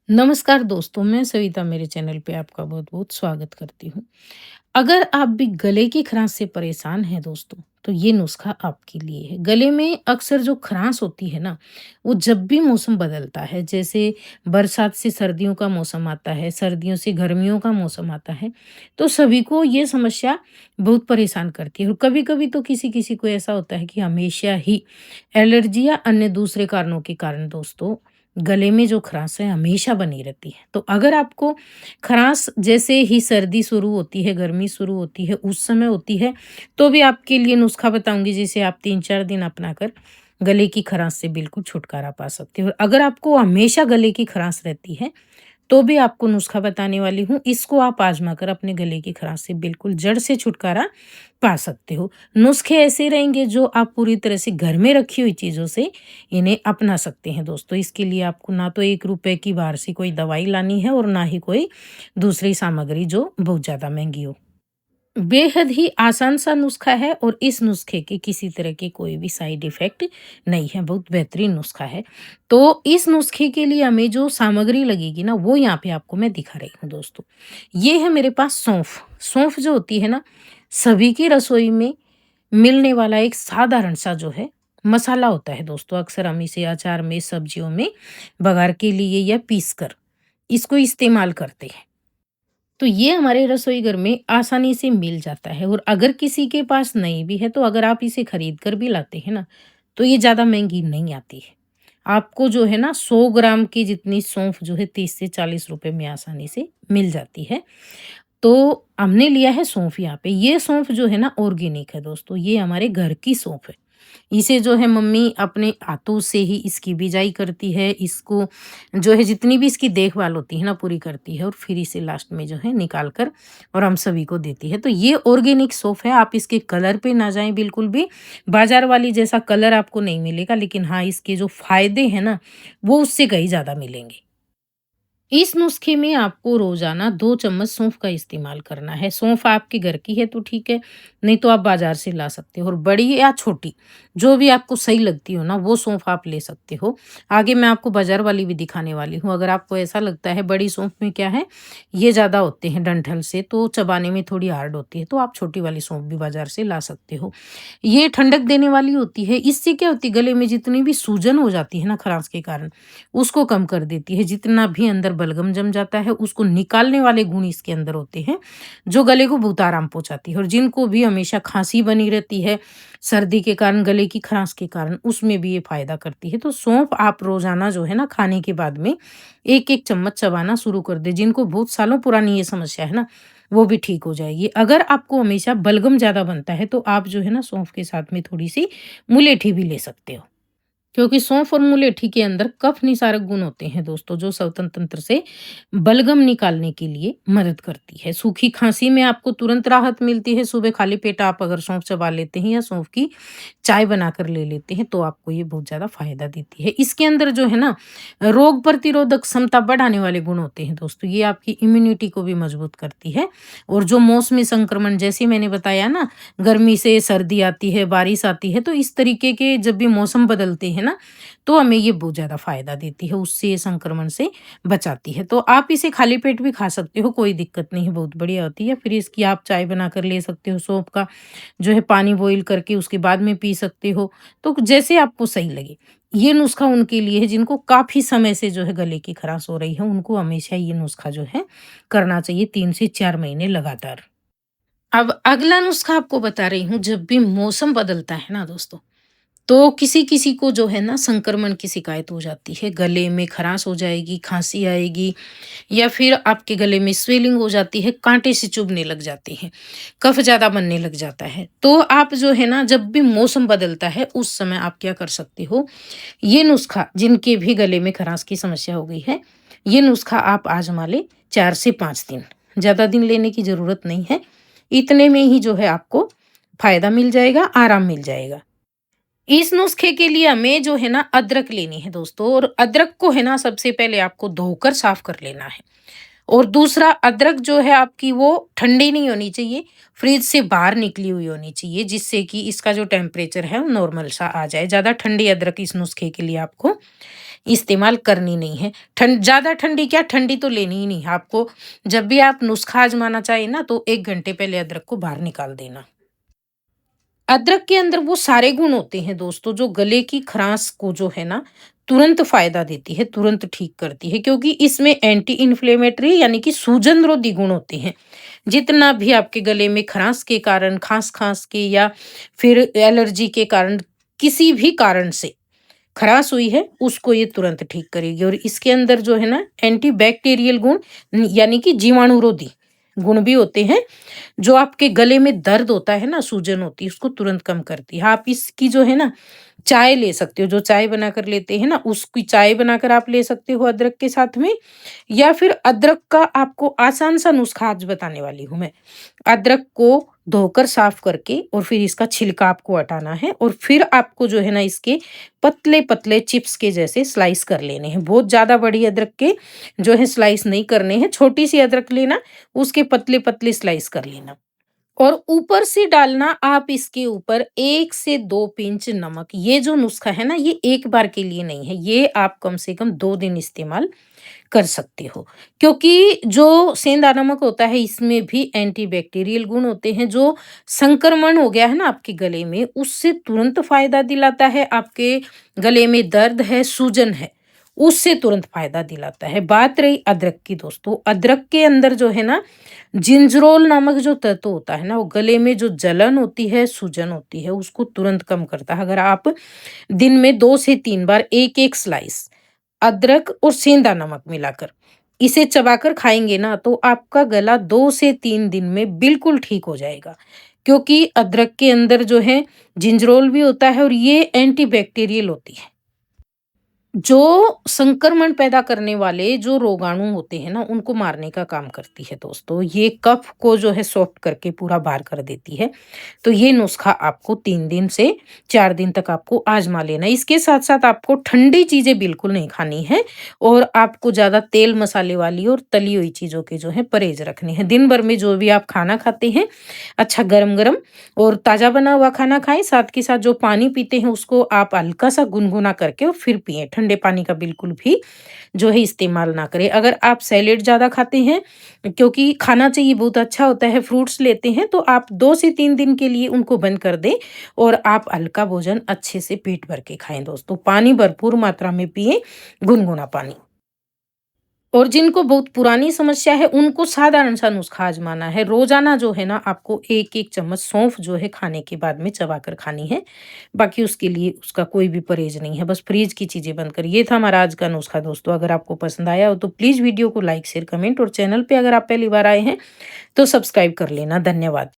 नमस्कार दोस्तों, मैं सविता मेरे चैनल पे आपका बहुत-बहुत स्वागत करती हूँ। अगर आप भी गले की खराश से परेशान हैं दोस्तों, तो ये नुस्खा आपके लिए है। गले में अक्सर जो खराश होती है ना, वो जब भी मौसम बदलता है, जैसे बरसात से सर्दियों का मौसम आता है, सर्दियों से गर्मियों का मौसम आता है, तो सभी को ये समस्या बहुत परेशान करती है और कभी-कभी तो किसी-किसी को ऐसा होता है कि हमेशा ही एलर्जी या अन्य दूसरे कारणों के कारण दोस्तों गले में जो खराश है हमेशा बनी रहती है। तो अगर आपको खराश जैसे ही सर्दी शुरू होती है, गर्मी शुरू होती है, उस समय होती है, तो भी आपके लिए नुस्खा बताऊँगी जिसे आप 3-4 दिन अपनाकर गले की खराश से बिल्कुल छुटकारा पा सकते हो। और अगर आपको हमेशा गले की खराश रहती है, तो भी आपको नुस्खा बताने वाली हूँ। इसको आप आज़मा कर अपने गले की खराश से बिल्कुल जड़ से छुटकारा पा सकते हो। नुस्खे ऐसे रहेंगे जो आप पूरी तरह से घर में रखी हुई चीज़ों से इन्हें अपना सकते हैं दोस्तों। इसके लिए आपको ना तो ₹1 की बाहर से कोई दवाई लानी है और ना ही कोई दूसरी सामग्री जो बहुत ज़्यादा महँगी हो। बेहद ही आसान सा नुस्खा है और इस नुस्खे के किसी तरह के कोई भी साइड इफ़ेक्ट नहीं है, बहुत बेहतरीन नुस्खा है। तो इस नुस्खे के लिए हमें जो सामग्री लगेगी ना, वो यहाँ पे आपको मैं दिखा रही हूँ दोस्तों। ये है मेरे पास सौंफ। सौंफ जो होती है ना, सभी की रसोई में मिलने वाला एक साधारण सा जो है मसाला होता है दोस्तों। अक्सर हम इसे अचार में, सब्जियों में बघार के लिए या पीस कर इसको इस्तेमाल करते हैं। तो ये हमारे रसोई घर में आसानी से मिल जाता है और अगर किसी के पास नहीं भी है, तो अगर आप इसे खरीद कर भी लाते हैं ना, तो ये ज़्यादा महँगी नहीं आती है। आपको जो है ना 100 ग्राम की जितनी सौंफ जो है 30 से 40 रुपए में आसानी से मिल जाती है। तो हमने लिया है सौंफ यहाँ पे। ये सौंफ जो है ना ऑर्गेनिक है दोस्तों, ये हमारे घर की सौंफ है। इसे जो है मम्मी अपने हाथों से ही इसकी बिजाई करती है, इसको जो है जितनी भी इसकी देखभाल होती है ना पूरी करती है और फिर इसे लास्ट में जो है निकाल कर और हम सभी को देती है। तो ये ऑर्गेनिक सौंफ है, आप इसके कलर पे ना जाएँ बिल्कुल भी, बाज़ार वाली जैसा कलर आपको नहीं मिलेगा, लेकिन हाँ, इसके जो फ़ायदे हैं ना, वो उससे कहीं ज़्यादा मिलेंगे। इस नुस्खे में आपको रोज़ाना 2 चम्मच सौंफ का इस्तेमाल करना है। सौंफ आपके घर की है तो ठीक है, नहीं तो आप बाज़ार से ला सकते हो और बड़ी या छोटी, जो भी आपको सही लगती हो ना, वो सौंफ आप ले सकते हो। आगे मैं आपको बाज़ार वाली भी दिखाने वाली हूँ। अगर आपको ऐसा लगता है बड़ी सौंफ में क्या है, ये ज़्यादा होते हैं डंठल से, तो चबाने में थोड़ी हार्ड होती है, तो आप छोटी वाली सौंफ भी बाज़ार से ला सकते हो। ये ठंडक देने वाली होती है, इससे क्या होती है गले में जितनी भी सूजन हो जाती है ना खराश के कारण, उसको कम कर देती है। जितना भी अंदर बलगम जम जाता है, उसको निकालने वाले गुण इसके अंदर होते हैं, जो गले को बहुत आराम पहुँचाती है और जिनको भी हमेशा खाँसी बनी रहती है, सर्दी के कारण, गले की खराश के कारण, उसमें भी ये फ़ायदा करती है। तो सौंफ आप रोज़ाना जो है ना खाने के बाद में 1-1 चम्मच चबाना शुरू कर दें। जिनको बहुत सालों पुरानी ये समस्या है ना, वो भी ठीक हो जाएगी। अगर आपको हमेशा बलगम ज़्यादा बनता है, तो आप जो है ना सौंफ के साथ में थोड़ी-सी मुलेठी भी ले सकते हो। क्योंकि सौंफ और मुलेठी के अंदर कफ निसारक गुण होते हैं दोस्तों, जो श्वसन तंत्र से बलगम निकालने के लिए मदद करती है। सूखी खांसी में आपको तुरंत राहत मिलती है। सुबह खाली पेट आप अगर सौंफ चबा लेते हैं या सौंफ की चाय बनाकर ले लेते हैं, तो आपको ये बहुत ज़्यादा फ़ायदा देती है। इसके अंदर जो है ना रोग प्रतिरोधक क्षमता बढ़ाने वाले गुण होते हैं दोस्तों। ये आपकी इम्यूनिटी को भी मजबूत करती है और जो मौसमी संक्रमण जैसे मैंने बताया ना, गर्मी से सर्दी आती है, बारिश आती है, तो इस तरीके के जब भी मौसम बदलते हैं ना, तो हमें ये बहुत ज़्यादा फ़ायदा देती है, उससे ये संक्रमण से बचाती है। तो आप इसे खाली पेट भी खा सकते हो, कोई दिक्कत नहीं है, बहुत बढ़िया होती है। फिर इसकी आप चाय बनाकर ले सकते हो, सौंफ का जो है पानी बॉयल करके उसके बाद में पी सकते हो, तो जैसे आपको सही लगे। ये नुस्खा उनके लिए है जिनको काफ़ी समय से जो है गले की खराश हो रही है, उनको हमेशा ये नुस्खा जो है करना चाहिए 3 से 4 महीने लगातार। अब अगला नुस्खा आपको बता रही हूँ, जब भी मौसम बदलता है ना दोस्तों, तो किसी-किसी को जो है ना संक्रमण की शिकायत हो जाती है, गले में खराश हो जाएगी, खाँसी आएगी या फिर आपके गले में स्वेलिंग हो जाती है, काँटे से चुभने लग जाते हैं, कफ ज़्यादा बनने लग जाता है। तो आप जो है ना जब भी मौसम बदलता है, उस समय आप क्या कर सकते हो, ये नुस्खा जिनके भी गले में खराश की समस्या हो गई है, ये नुस्खा आप आज़मा लें 4 से 5 दिन। ज़्यादा दिन लेने की ज़रूरत नहीं है। इतने में ही जो है आपको फ़ायदा मिल जाएगा, आराम मिल जाएगा। इस नुस्खे के लिए हमें जो है ना अदरक लेनी है दोस्तों और अदरक को है ना सबसे पहले आपको धोकर साफ कर लेना है। और दूसरा अदरक जो है आपकी वो ठंडी नहीं होनी चाहिए, फ्रिज से बाहर निकली हुई होनी चाहिए जिससे कि इसका जो टेम्परेचर है वो नॉर्मल सा आ जाए। ज़्यादा ठंडी अदरक इस नुस्खे के लिए आपको इस्तेमाल करनी नहीं है। ज़्यादा ठंडी क्या, ठंडी तो लेनी ही नहीं है आपको। जब भी आप नुस्खा आज़माना चाहें ना, तो 1 घंटे पहले अदरक को बाहर निकाल देना। अदरक के अंदर वो सारे गुण होते हैं दोस्तों, जो गले की खराश को जो है ना, तुरंत फ़ायदा देती है, तुरंत ठीक करती है, क्योंकि इसमें एंटी इन्फ्लेमेटरी यानी कि सूजन-रोधी गुण होते हैं। जितना भी आपके गले में खराश के कारण, खाँस-खाँस के या फिर एलर्जी के कारण, किसी भी कारण से खराश हुई है, उसको ये तुरंत ठीक करेगी। और इसके अंदर जो है ना, एंटी बैक्टीरियल गुण यानी कि जीवाणुरोधी गुण भी होते हैं, जो आपके गले में दर्द होता है ना, सूजन होती है, उसको तुरंत कम करती है। आप इसकी जो है ना, चाय ले सकते हो, जो चाय बनाकर लेते हैं ना, उसकी चाय बनाकर आप ले सकते हो अदरक के साथ में। या फिर अदरक का आपको आसान सा नुस्खा आज बताने वाली हूँ मैं। अदरक को धोकर साफ करके और फिर इसका छिलका आपको हटाना है, और फिर आपको जो है ना, इसके पतले-पतले चिप्स के जैसे स्लाइस कर लेने हैं। बहुत ज़्यादा बड़ी अदरक के जो है स्लाइस नहीं करने हैं, छोटी-सी अदरक लेना, उसके पतले-पतले स्लाइस कर लेना। और ऊपर से डालना आप इसके ऊपर 1 से 2 पिंच नमक। ये जो नुस्खा है ना, ये एक बार के लिए नहीं है, ये आप कम से कम 2 दिन इस्तेमाल कर सकते हो। क्योंकि जो सेंधा नमक होता है, इसमें भी एंटीबैक्टीरियल गुण होते हैं, जो संक्रमण हो गया है ना आपके गले में, उससे तुरंत फ़ायदा दिलाता है। आपके गले में दर्द है, सूजन है, उससे तुरंत फ़ायदा दिलाता है। बात रही अदरक की दोस्तों, अदरक के अंदर जो है ना, जिंजरोल नामक जो तत्व होता है ना, वो गले में जो जलन होती है, सूजन होती है, उसको तुरंत कम करता है। अगर आप दिन में 2 से 3 बार 1-1 स्लाइस अदरक और सेंधा नमक मिलाकर इसे चबाकर खाएँगे ना, तो आपका गला 2 से 3 दिन में बिल्कुल ठीक हो जाएगा। क्योंकि अदरक के अंदर जो है जिंजरोल भी होता है, और ये एंटीबैक्टीरियल होती है। जो संक्रमण पैदा करने वाले जो रोगाणु होते हैं ना, उनको मारने का काम करती है दोस्तों। ये कफ को जो है सॉफ्ट करके पूरा बाहर कर देती है। तो ये नुस्खा आपको 3 दिन से 4 दिन तक आपको आज़मा लेना है। इसके साथ-साथ आपको ठंडी चीज़ें बिल्कुल नहीं खानी है, और आपको ज़्यादा तेल मसाले वाली और तली हुई चीज़ों के जो है परहेज़ रखने हैं। दिन भर में जो भी आप खाना खाते हैं, अच्छा गरम-गरम और ताज़ा बना हुआ खाना खाएँ। साथ के साथ जो पानी पीते हैं, उसको आप हल्का-सा गुनगुना करके और फिर पिएँ। ठंडे पानी का बिल्कुल भी जो है इस्तेमाल ना करें। अगर आप सैलेड ज़्यादा खाते हैं, क्योंकि खाना चाहिए, बहुत अच्छा होता है, फ्रूट्स लेते हैं, तो आप 2 से 3 दिन के लिए उनको बंद कर दें, और आप हल्का भोजन अच्छे से पेट भर के खाएँ दोस्तों। पानी भरपूर मात्रा में पिएँ, गुनगुना पानी। और जिनको बहुत पुरानी समस्या है, उनको साधारण सा नुस्खा आज़माना है। रोज़ाना जो है ना, आपको 1-1 चम्मच सौंफ जो है खाने के बाद में चबाकर खानी है। बाकी उसके लिए उसका कोई भी परहेज़ नहीं है, बस फ्रिज की चीज़ें बंद करिए। ये था हमारा आज का नुस्खा दोस्तों। अगर आपको पसंद आया हो तो प्लीज़ वीडियो को लाइक, शेयर, कमेंट, और चैनल पे अगर आप पहली बार आए हैं तो सब्सक्राइब कर लेना। धन्यवाद।